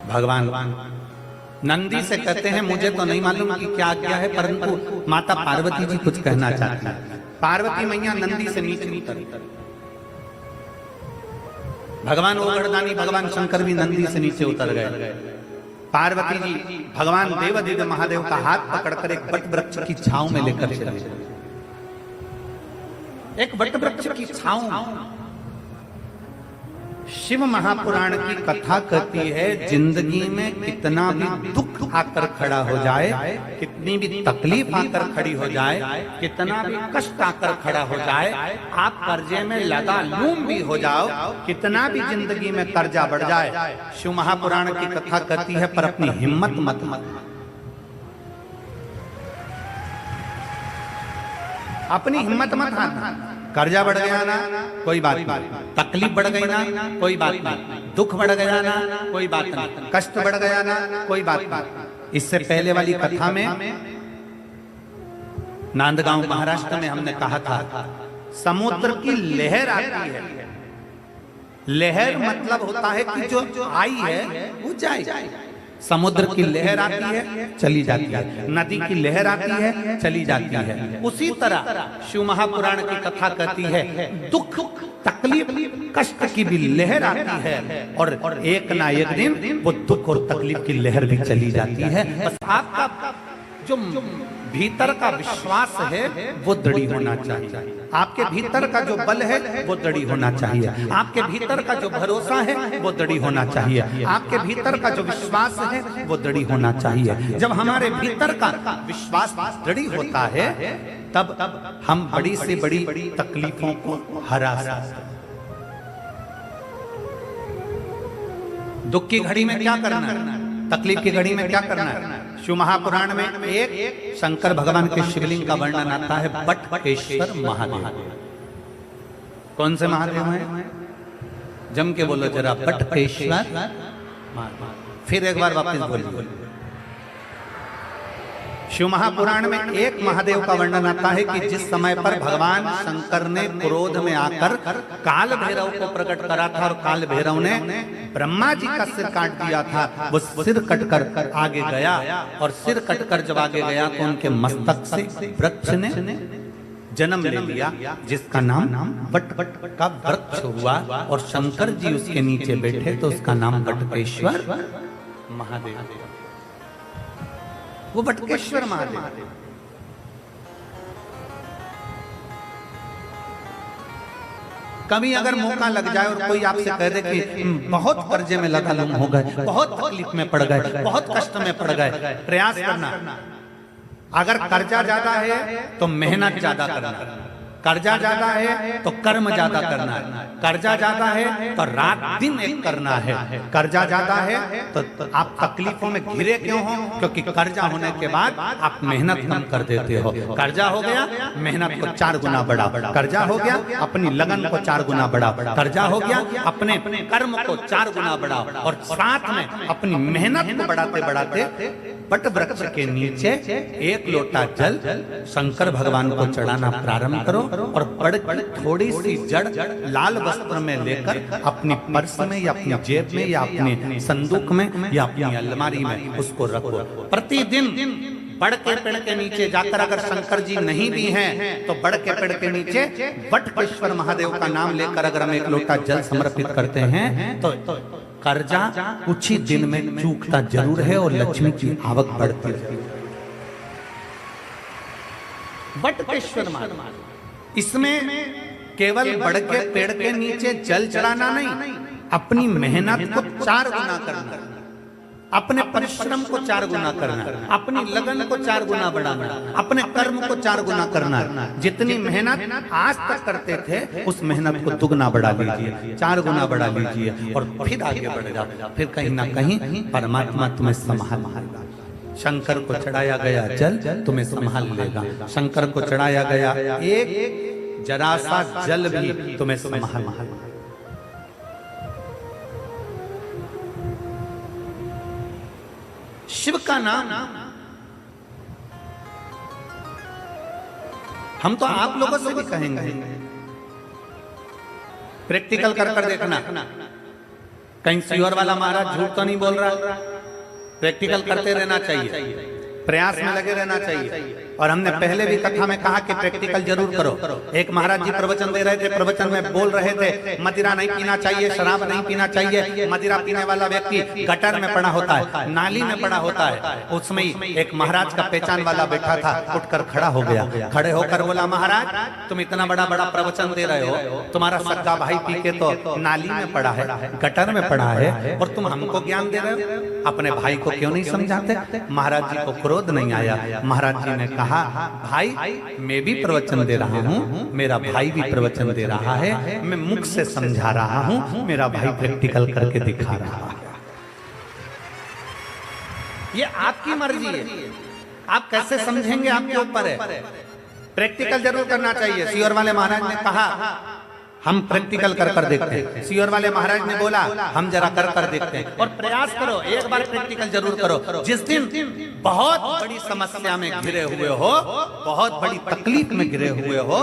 भगवान नंदी से कहते हैं मुझे तो नहीं मालूम कि क्या आज्ञा है, परंतु माता पार्वती जी कुछ कहना चाहती है। पार्वती मैया नंदी से नीचे उतर, भगवान ओगड़दानी भगवान शंकर भी नंदी से नीचे उतर गए। पार्वती जी भगवान देवादिदेव महादेव का हाथ पकड़कर एक वट वृक्ष की छांव में लेकर चले। एक वट वृक्ष की छांव। शिव महापुराण की कथा कहती है जिंदगी में कितना भी दुख आकर खड़ा हो जाए, कितनी भी तकलीफ आकर खड़ी हो जाए, कितना भी कष्ट आकर खड़ा हो जाए, आप कर्जे में लगा लूम भी हो जाओ, कितना भी जिंदगी में कर्जा बढ़ जाए, शिव महापुराण की कथा कहती है पर अपनी हिम्मत मत अपनी हिम्मत मत हारना। कर्जा बढ़ गया ना कोई बात नहीं, तकलीफ बढ़ गई ना कोई बात नहीं, दुख बढ़ गया ना कोई बात नहीं, कष्ट बढ़ गया ना कोई बात नहीं। इससे पहले वाली कथा में नांदगांव महाराष्ट्र में हमने कहा था समुद्र की लहर आती है। लहर मतलब होता है कि जो आई है वो जाए। समुद्र की लहर आती है चली जाती है, नदी की लहर आती है चली जाती है। उसी तरह शिव महापुराण की कथा कहती है दुख तकलीफ कष्ट की भी लहर आती है और एक ना एक दिन वो दुख और तकलीफ की लहर भी चली जाती है। बस आपका जो भीतर का विश्वास है वो दृढ़ होना चाहिए, आपके भीतर का जो बल है वो दृढ़ होना चाहिए, आपके भीतर का जो भरोसा है वो दृढ़ होना चाहिए, आपके भीतर का जो विश्वास है वो दृढ़ होना चाहिए। जब हमारे भीतर का विश्वास दृढ़ होता है तब हम बड़ी से बड़ी तकलीफों को हरा सकते हैं। दुख की घड़ी में क्या करना है, तकलीफ की घड़ी में क्या करना है। शिव महापुराण में एक शंकर भगवान के शिवलिंग का वर्णन आता है बटकेश्वर महादेव। कौन से महादेव हैं? जम के बोलो जरा, बटकेश्वर महादेव। फिर एक बार वापस बोलिए। शिव महापुराण में एक महादेव का वर्णन आता है कि जिस समय पर भगवान शंकर ने क्रोध में आकर काल भैरव को प्रकट करा था और काल भैरव ने ब्रह्मा जी का सिर काट दिया था, वो सिर कटकर आगे गया और सिर कटकर जब आगे गया तो उनके मस्तक से वृक्ष ने जन्म ले लिया जिसका नाम बट का वृक्ष हुआ और शंकर जी उसके नीचे बैठे तो उसका नाम बटकेश्वर महादेव। वो बटकेश्वर महादेव। कभी अगर मौका लग जाए और कोई आपसे कह दे कि बहुत कर्जे में लगा लूम हो गए, बहुत तकलीफ में पड़ गए, बहुत कष्ट में पड़ गए, प्रयास करना। अगर कर्जा ज्यादा है तो मेहनत ज्यादा करना, कर्जा ज्यादा है तो कर्म ज्यादा करना है, कर्जा ज्यादा है तो रात दिन एक करना है, कर्जा ज्यादा है तो आप तकलीफों में घिरे क्यों हो, क्योंकि कर्जा होने के बाद आप मेहनत कम कर देते हो। कर्जा हो गया मेहनत को 4 गुना बढ़ाओ, कर्जा हो गया अपनी लगन को 4 गुना बढ़ाओ, कर्जा हो गया अपने कर्म को 4 गुना बढ़ाओ और साथ में अपनी मेहनत को बढ़ाते बढ़ाते बट वृक्ष के नीचे 1 लोटा जल शंकर भगवान को चढ़ाना प्रारंभ करो और बड़ थोड़ी सी जड़ लाल वस्त्र में लेकर अपनी पर्स में या अपनी जेब में या अपने संदूक में या अपनी अलमारी में उसको रखो। प्रतिदिन बड़ के पेड़ के नीचे जाकर अगर शंकर जी नहीं भी हैं तो बड़ के पेड़ के नीचे बटकेश्वर महादेव का नाम लेकर अगर हम 1 लोटा जल समर्पित करते हैं तो कर्जा कुछ ही दिन में चूकता जरूर है और लक्ष्मी की आवक बढ़ती है। बटकेश्वर महादेव इसमें केवल बड़ के पेड़ के नीचे जल चढ़ाना नहीं, अपनी मेहनत को 4 गुना करना, अपने परिश्रम को 4 गुना करना, अपनी लगन को 4 गुना बढ़ाना, अपने कर्म को 4 गुना करना। जितनी मेहनत आज तक करते थे उस मेहनत को दुगना बढ़ा लीजिए, 4 गुना बढ़ा लीजिए और फिर आगे बढ़ जाओ। फिर कहीं ना कहीं परमात्मा तुम्हें संभाल लेगा। शंकर को चढ़ाया गया जल तुम्हें संभाल लेगा, शंकर को चढ़ाया गया एक जरा सा जल भी तुम्हें संभाल लेगा। शिव का नाम हम तो आप लोगों से भी कहेंगे, प्रैक्टिकल कर देखना। कहीं सीहोर वाला महाराज झूठ तो नहीं बोल रहा। प्रैक्टिकल करते रहना चाहिए, प्रयास में लगे रहना चाहिए। और हमने पहले भी कथा में कहा कि प्रैक्टिकल जरूर करो। एक महाराज जी प्रवचन दे रहे थे, प्रवचन में बोल रहे थे मदिरा नहीं पीना चाहिए, शराब नहीं पीना चाहिए। मदिरा पीने वाला व्यक्ति गटर में पड़ा होता है, नाली में पड़ा होता है। उसमें ही एक महाराज का पहचान वाला बैठा था, उठकर खड़ा हो गया। खड़े होकर बोला, महाराज तुम इतना बड़ा बड़ा प्रवचन दे रहे हो, तुम्हारा सगा भाई पी के तो नाली में पड़ा है, गटर में पड़ा है, और तुम हमको ज्ञान दे रहे हो, अपने भाई को क्यों नहीं समझाते? महाराज जी को क्रोध नहीं आया। महाराज जी ने कहा, भाई मैं भी प्रवचन दे रहा हूँ, मेरा भाई भी प्रवचन दे रहा है, मैं मुख से समझा रहा हूँ, मेरा भाई प्रैक्टिकल करके दिखा रहा है। ये आपकी मर्जी है, आप कैसे समझेंगे आपके ऊपर है। प्रैक्टिकल जरूर करना चाहिए। सीहोर वाले महाराज ने कहा हम प्रैक्टिकल कर देखते हैं। सीहोर वाले महाराज ने बोला हम जरा कर देखते हैं। और प्रयास करो, एक बार प्रैक्टिकल जरूर करो। जिस दिन बहुत बड़ी समस्या में घिरे हुए हो, बहुत बड़ी तकलीफ में घिरे हुए हो,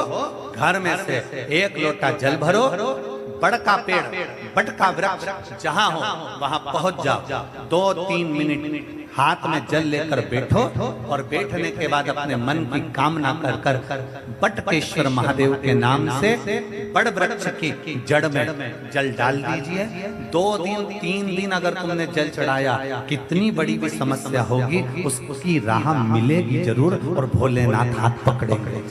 घर में से एक लोटा जल भरो, बड़का पेड़, बड़का वृक्ष जहां हो वहां पहुंच जाओ, 2-3 मिनट हाथ में जल लेकर बैठो, और बैठने के बाद अपने मन की कामना कर बटकेश्वर महादेव के नाम से बड़ वृक्ष की जड़ में जल डाल दीजिए। 2 दिन 3 दिन अगर तुमने जल चढ़ाया, कितनी बड़ी भी समस्या होगी उसकी राह मिलेगी जरूर, और भोलेनाथ हाथ पकड़ेंगे।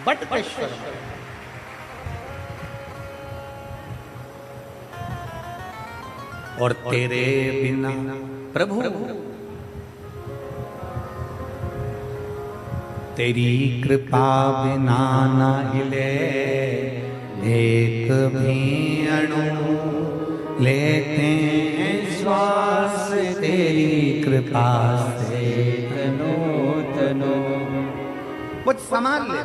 बटकेश्वर और तेरे बिना प्रभु तेरी कृपा बिना न हिले एक भी अणु, लेते हैं श्वास तेरी कृपा से तनो तनो। कुछ सामान ले,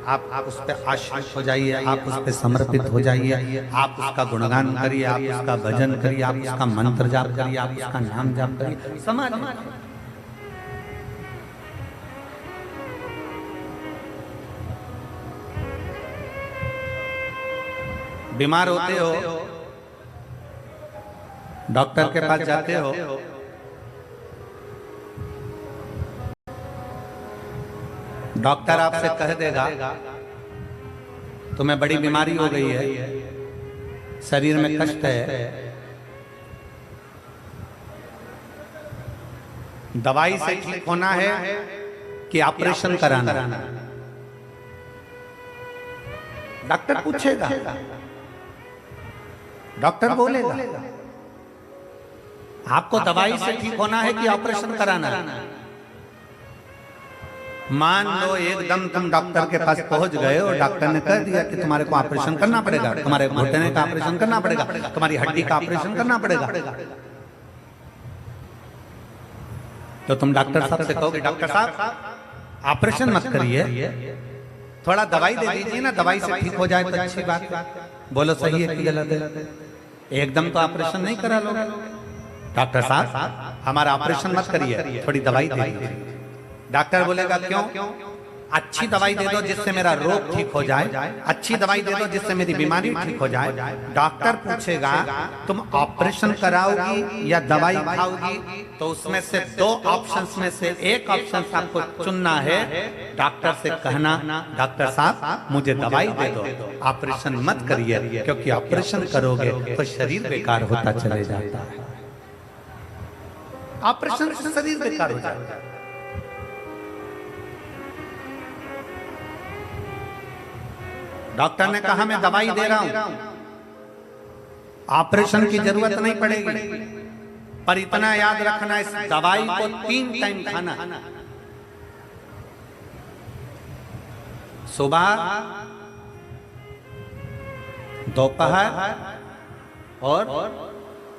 आप उस पर आश्रित हो जाइए, आप उस पर समर्पित हो जाइए, आप उसका गुणगान करिए, आप उसका भजन करिए, आप उसका मंत्र जाप करिए, आप उसका नाम जाप करिए। समाज बीमार होते हो, डॉक्टर के पास जाते हो, डॉक्टर आपसे कह देगा तुम्हें बड़ी बीमारी हो गई है, शरीर में कष्ट है, दवाई से ठीक होना है कि ऑपरेशन कराना। डॉक्टर पूछेगा, डॉक्टर बोलेगा आपको दवाई से ठीक होना है कि ऑपरेशन कराना। मान लो एकदम तुम डॉक्टर के पास पहुंच गए और डॉक्टर ने कह दिया कि तुम्हारे को ऑपरेशन करना पड़ेगा, तुम्हारे घुटने का ऑपरेशन करना पड़ेगा, तुम्हारी हड्डी का ऑपरेशन करना पड़ेगा, तो तुम डॉक्टर साहब से कहोगे डॉक्टर साहब ऑपरेशन मत करिए, थोड़ा दवाई दे दीजिए ना, दवाई से ठीक हो जाए तो अच्छी बात। बोलो सही है कि गलत है? एकदम तो ऑपरेशन नहीं करा लो। डॉक्टर साहब हमारा ऑपरेशन मत करिए, थोड़ी दवाई दे दीजिए। डॉक्टर बोलेगा क्यों? अच्छी दवाई दे दो जिससे मेरा रोग ठीक हो जाए, अच्छी दवाई दे दो जिससे मेरी बीमारी ठीक हो जाए। डॉक्टर पूछेगा तुम ऑपरेशन कराओगी या दवाई खाओगी, तो उसमें से 2 ऑप्शंस में से एक ऑप्शन आपको चुनना है। डॉक्टर से कहना डॉक्टर साहब मुझे दवाई दे दो, ऑपरेशन मत करिए, क्योंकि ऑपरेशन करोगे तो शरीर बेकार होता चले जाता है। ऑपरेशन से शरीर बेकार हो जाता है। डॉक्टर ने कहा मैं दवाई दे रहा हूं, ऑपरेशन की जरूरत नहीं पड़ेगी, पर इतना याद रखना इस दवाई को 3 टाइम खाना, सुबह, दोपहर और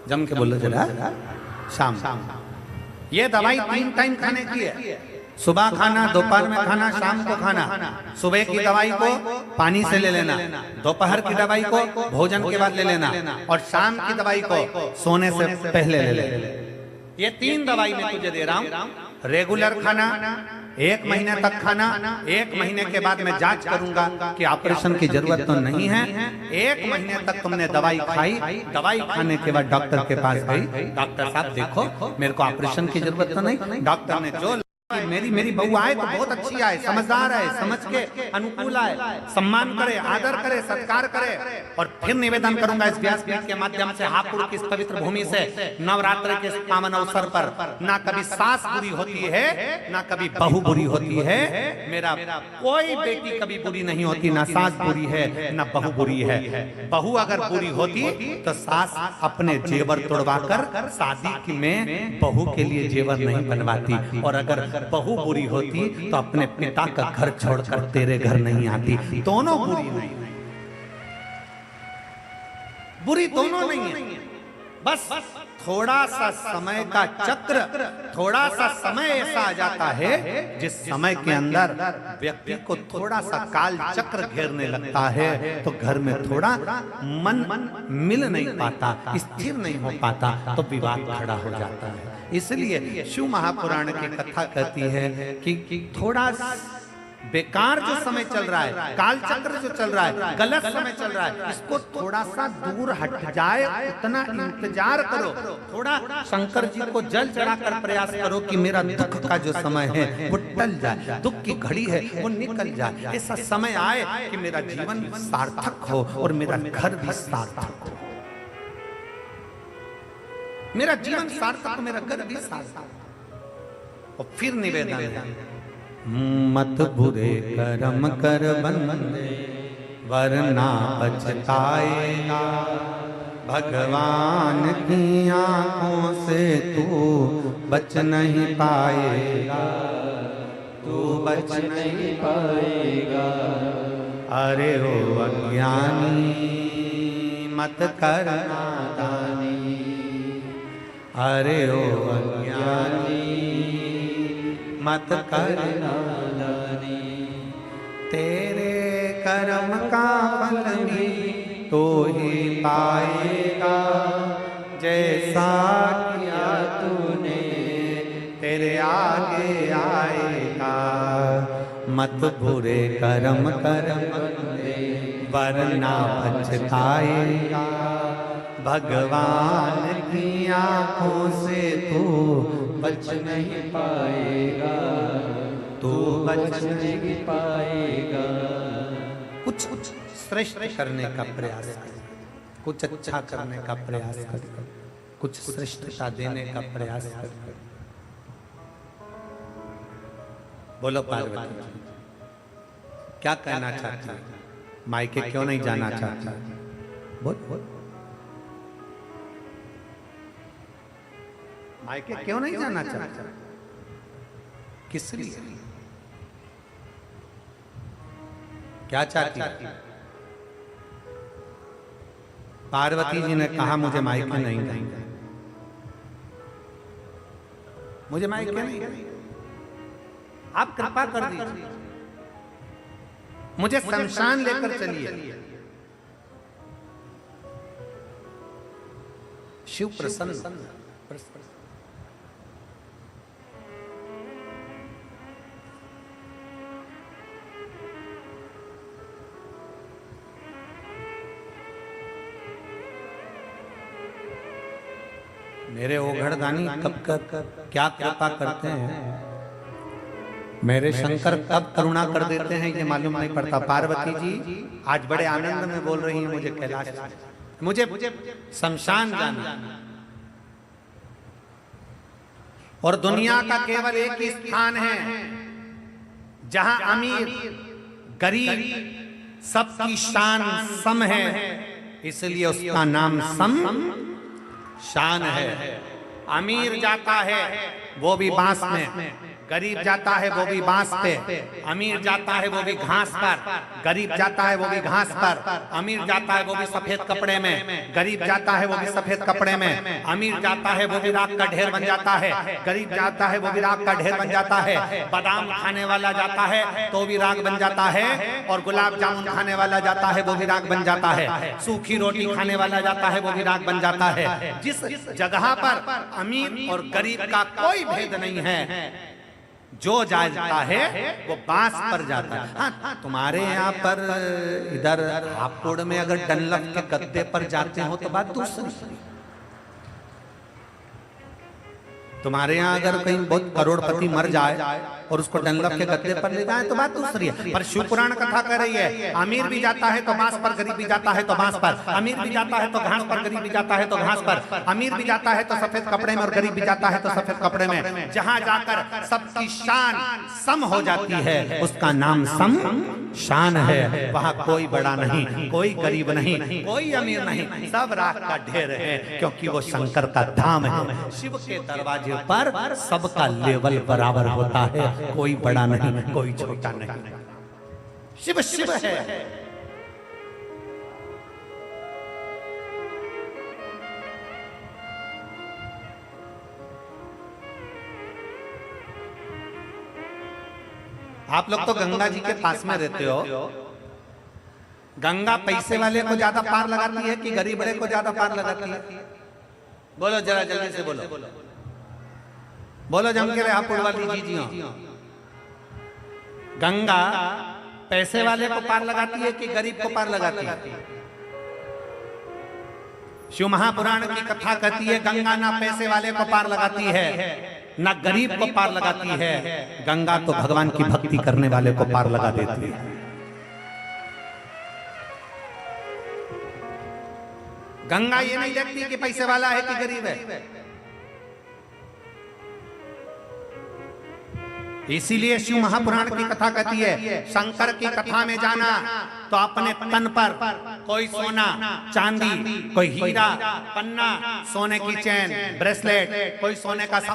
जम के बोलो जरा शाम। ये दवाई 3 टाइम खाने की है। सुबह खाना, दोपहर में खाना, शाम को खाना। सुबह की दवाई को पानी से ले लेना, दोपहर की दवाई को भोजन के बाद ले लेना, और शाम की दवाई को सोने से पहले ले लेना। ये 3 दवाई मैं तुझे दे रहा हूं। रेगुलर खाना, 1 महीने तक खाना, 1 महीने के बाद मैं जांच करूंगा कि ऑपरेशन की जरूरत तो नहीं है। 1 महीने तक तुमने दवाई खाई, दवाई खाने के बाद डॉक्टर के पास गई, डॉक्टर साहब देखो मेरे को ऑपरेशन की जरूरत तो नहीं। डॉक्टर ने जो मेरी बहू आए तो बहुत अच्छी आए, समझदार आए, समझ के अनुकूल आए, सम्मान करे, आदर करे, सत्कार करे। और फिर निवेदन करूंगा इस व्यासपीठ के माध्यम से, हापुड़ की इस पवित्र भूमि से, नवरात्र के पावन अवसर पर ना कभी सास बुरी होती है, ना कभी बहू बुरी होती है। मेरा कोई बेटी कभी बुरी नहीं होती, ना सास बुरी है ना बहू बुरी है। बहू अगर बुरी होती तो सास अपने जेवर तोड़वा कर शादी में बहू के लिए जेवर नहीं बनवाती, और अगर बहू बुरी होती तो अपने पिता का घर छोड़कर तेरे घर नहीं आती। दोनों बुरी नहीं, बुरी दोनों नहीं है, बस थोड़ा सा समय का चक्र, थोड़ा सा समय ऐसा आ जाता है जिस समय के अंदर व्यक्ति को थोड़ा सा काल चक्र घेरने लगता है, तो घर में थोड़ा मन मिल नहीं पाता, स्थिर नहीं हो पाता, तो विवाद खड़ा हो जाता है। इसलिए शिव महापुराण की कथा कहती है कि थोड़ा बेकार जो समय चल रहा है, काल चक्र जो चल रहा है, गलत समय चल रहा है, इसको थोड़ा सा दूर हट जाए, उतना इंतजार करो। थोड़ा शंकर जी को जल चढ़ाकर प्रयास करो कि मेरा दुख का जो समय है वो टल जाए, दुख की घड़ी है वो निकल जाए, ऐसा समय आए कि मेरा जीवन सार्थक हो और मेरा घर भी सार्थक हो, मेरा जीवन सार्थक हो, मेरा घर भी सार्थक। और फिर निवेदन है, मत बुरे कर्म कर बंदे वरना पछताएगा, भगवान की आंखों से तू बच नहीं पाएगा, तू बच नहीं पाएगा। अरे ओ अज्ञानी मत कर नादानी, अरे ओ अज्ञानी मत कर नादानी, तेरे कर्म का फल भी तो ही पाएगा, जैसा किया तूने तेरे आगे आएगा। मत बुरे कर्म कर वरना पछताएगा, भगवान की आंखों से तू बच नहीं पाएगा, तू बच नहीं पाएगा। कुछ श्रेष्ठ करने का प्रयास कर, कुछ अच्छा करने का प्रयास कर, कुछ श्रेष्ठता देने का प्रयास कर। बोलो पार्वती क्या कहना चाहती है, मायके क्यों नहीं जाना चाहती? बोल मायके क्यों नहीं जाना चाहता? किस लिए? क्या चाहती? पार्वती जी ने कहा मुझे मायके नहीं जाएंगे, मुझे मायके नहीं, आप कृपा कर दीजिए, मुझे शमशान लेकर चलिए। शिव प्रसन्न, मेरे ओघड़दानी कब क्या कृपा करते हैं, मेरे शंकर कब करुणा कर देते हैं ये मालूम नहीं पड़ता। पार्वती जी आज बड़े आनंद में बोल रही हैं, मुझे कैलाश, मुझे शमशान जाना, और दुनिया का केवल एक ही स्थान है जहां अमीर गरीब सबकी शान सम है, इसलिए उसका नाम सम शान है। अमीर जाता है वो भी बांस में, गरीब जाता है वो भी बांस पे, अमीर जाता है वो भी घास पर, गरीब जाता है वो भी घास पर, अमीर जाता है वो भी सफेद कपड़े में, गरीब जाता है वो भी सफेद कपड़े में, अमीर जाता है वो भी राख का ढेर बन जाता है, गरीब जाता है वो भी राख का ढेर बन जाता है, बादाम खाने वाला जाता है तो भी राख बन जाता है, और गुलाब जामुन खाने वाला जाता है वो भी राख बन जाता है, सूखी रोटी खाने वाला जाता है वो भी राख बन जाता है। जिस जगह पर अमीर और गरीब का कोई भेद नहीं है, जो जाता है वो बांस पर जाता है। हाँ, तुम्हारे यहाँ पर इधर हापुड़ में अगर डनलप के गद्दे पर जाते हो तो बात दूसरी। तुम्हारे यहाँ अगर कहीं बहुत करोड़पति मर जाए और उसको डनलप के गद्दे पर ले जाए तो बात दूसरी है। पर शिव पुराण कथा कह रही है, अमीर भी जाता है तो बांस पर, गरीब भी जाता है तो बांस पर, अमीर भी जाता है तो घास पर, गरीब भी जाता है तो घास पर, अमीर भी जाता है तो सफेद कपड़े में और गरीब भी जाता है तो सफेद कपड़े में। जहां जाकर सबकी शान सम हो जाती है उसका नाम सम शान है। वहां कोई बड़ा नहीं, कोई गरीब नहीं, कोई अमीर नहीं, सब राख का ढेर है, क्योंकि वो शंकर का धाम है। शिव के दरवाजे पर सबका लेवल बराबर होता है, कोई बड़ा नहीं, कोई छोटा नहीं। शिव शिव है। आप लोग तो गंगा जी के पास में रहते हो। गंगा पैसे वाले को ज्यादा पार लगाती है कि गरीब वाले को ज्यादा पार लगाती है? बोलो जरा जल्दी से बोलो, बोलो जम के हापुड़ वाली जी। गंगा पैसे वाले को पार लगाती है कि गरीब को पार लगाती है? शिव महापुराण की कथा कहती है गंगा ना पैसे वाले को पार लगाती है ना गरीब को पार लगाती है, गंगा तो भगवान की भक्ति करने वाले को पार लगा देती है। गंगा ये नहीं देखती कि पैसे वाला है कि गरीब है। इसीलिए शिव महापुराण की कथा कहती है शंकर की कथा में जाना तो अपने तन पर कोई सोना चांदी, कोई हीरा पन्ना, सोने की चैन ब्रेसलेट, कोई सोने का